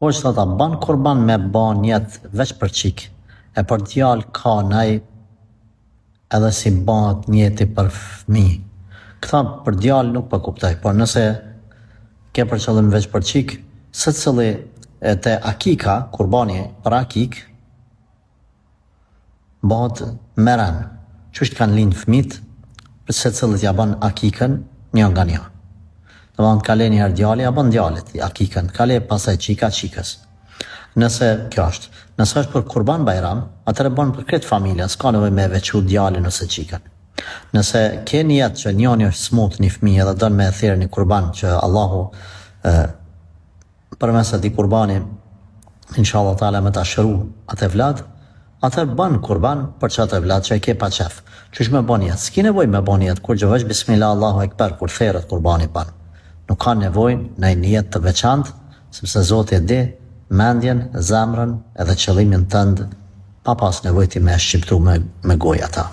Hoç thot, a ban kurban me ba njetë veç për qik, e për djalë ka nej edhe si bat njeti për fëmi. Këta për djalë nuk për kuptaj, por nëse ke për qëllim veç për qik, se cili te akika, kurbani për akik, bat meren, qështë kanë linë fëmit, për se cilit ja ban akikën një nga një. Dhe ban kale njëherë djali, ja ban djalit akikën, kale pasaj qika qikës. Nëse kjo është, nëse është për kurban bajram, atëre ban për kretë familja, s'ka nevoj me vequ djalin ose qikën. Nëse ke njetë që njoni është smut një fëmijë edhe dënë me e thirë një kurban që Allahu për meset i kurbani inshallah ta'ala me ta shëru atë vlad, atër ban kurban për që atë vlad që e ke pa qef. Qysh me ban jetë? S'ki nevoj me ban jetë, kur gjëvesh bismillah Allahu ekber, kur therët kurbani ban. Nuk ka nevoj në një jetë të veçantë, sepse Zoti e di mendjen, zemrën edhe qëllimin tënd, pa pas nevojti me shqiptu me gojë ata.